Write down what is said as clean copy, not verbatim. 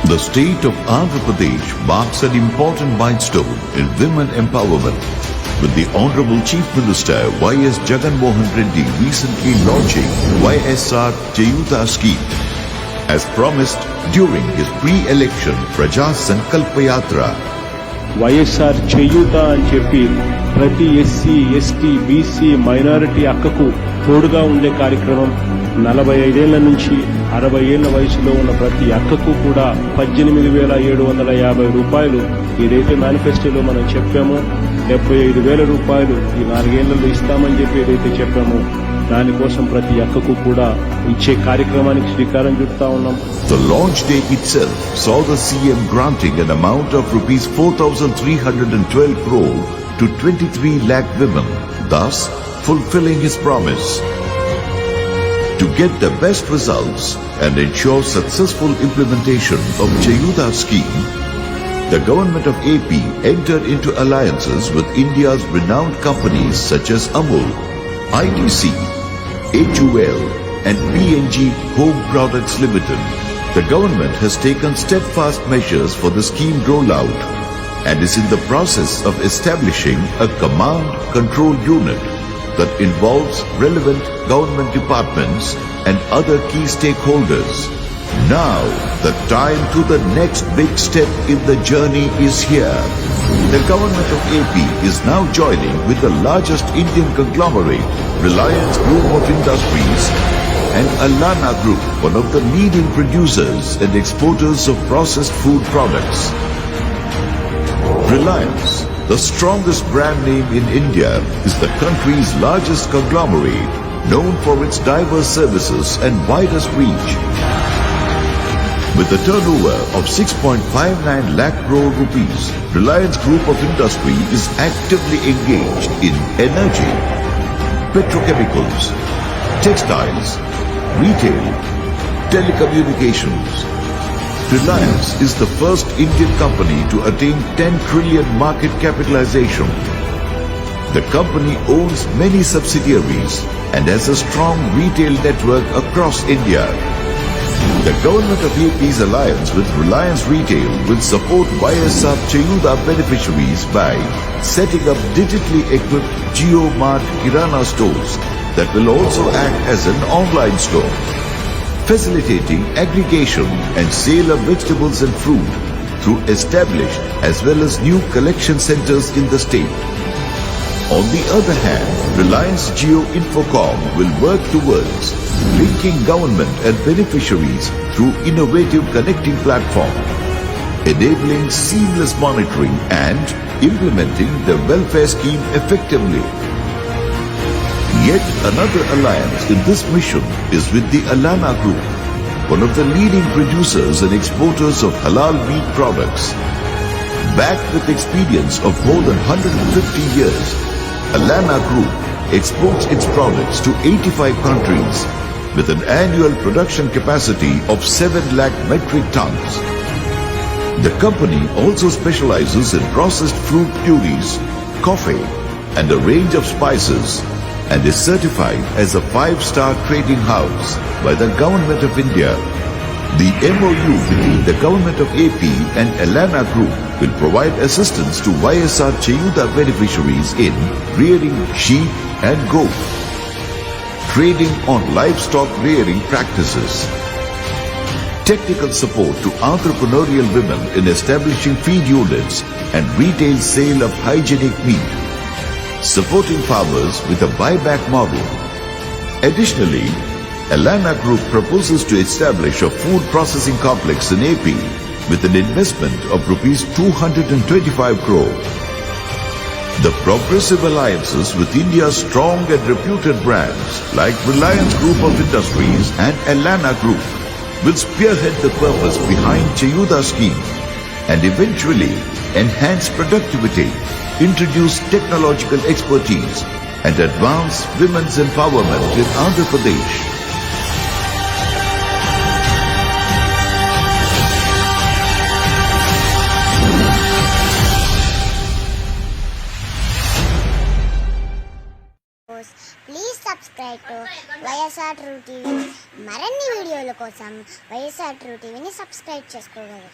The state of Andhra Pradesh marks an important milestone in women empowerment, with the Honorable Chief Minister Y.S. Jagan Mohan Reddy recently launching YSR Cheyuta scheme. As promised during his pre-election Praja Sankalpa Yatra, YSR చేయూత అని చెప్పి ప్రతి SC ST BC minority అక్కకు తోడుగా ఉండే కార్యక్రమం 45 నుంచి 60 ఏళ్ల వయసులో ఉన్న ప్రతి అక్కకు కూడా 18,750 రూపాయలు ఏదైతే మేనిఫెస్టోలో మనం చెప్పామో 75,000 రూపాయలు ఈ 4 ఏళ్లలో ఇస్తామని చెప్పి ఏదైతే చెప్పామో దానికోసం ప్రతి అక్కకు కూడా ఇచ్చే కార్యక్రమానికి శ్రీకారం చుడతా ఉన్నాం. The launch day itself saw the CM granting an amount of rupees 4,312 crore to 23 lakh women, thus fulfilling his promise. To get the best results and ensure successful implementation of Cheyuta scheme, the government of AP entered into alliances with India's renowned companies such as Amul, ITC, HUL and PNG Home Products Limited. The government has taken steadfast measures for the scheme rollout and is in the process of establishing a command control unit that involves relevant government departments and other key stakeholders. Now, the time to the next big step in the journey is here. The government of AP is now joining with the largest Indian conglomerate, Reliance Group of Industries, and Alana Group, one of the leading producers and exporters of processed food products. Reliance, the strongest brand name in India, is the country's largest conglomerate, known for its diverse services and widest reach. With a turnover of 6.59 lakh crore rupees, Reliance Group of Industry is actively engaged in energy, petrochemicals, textiles, retail, telecommunications. Reliance is the first Indian company to attain 10 trillion market capitalization. The company owns many subsidiaries and has a strong retail network across India. The government of AP's alliance with Reliance Retail will support YSR Cheyuta beneficiaries by setting up digitally equipped JioMart Kirana stores that will also act as an online store, facilitating aggregation and sale of vegetables and fruit through established as well as new collection centers in the state. On the other hand, Reliance Jio Infocom will work towards linking government and beneficiaries through innovative connecting platform, enabling seamless monitoring and implementing the welfare scheme effectively. Yet another alliance in this mission is with the Alana Group, one of the leading producers and exporters of halal meat products. Backed with experience of more than 150 years, Alana Group exports its products to 85 countries with an annual production capacity of 7 lakh metric tons. The company also specializes in processed fruit purees, coffee, and a range of spices and is certified as a 5-star trading house by the Government of India. The MOU between the Government of AP and Alana Group will provide assistance to YSR Cheyuta beneficiaries in rearing sheep and goat, trading on livestock rearing practices, technical support to entrepreneurial women in establishing feed units and retail sale of hygienic meat, supporting farmers with a buyback model. Additionally, Alana Group proposes to establish a food processing complex in AP with an investment of rupees 225 crore. The progressive alliances with India's strong and reputed brands like Reliance Group of Industries and Alana Group will spearhead the purpose behind Cheyuta scheme and eventually enhance productivity, introduce technological expertise and advance women's empowerment in Andhra Pradesh. Please subscribe to YSR True TV. మరిన్ని వీడియోల కోసం YSR true టీవీని subscribe చేసుకోగలరు.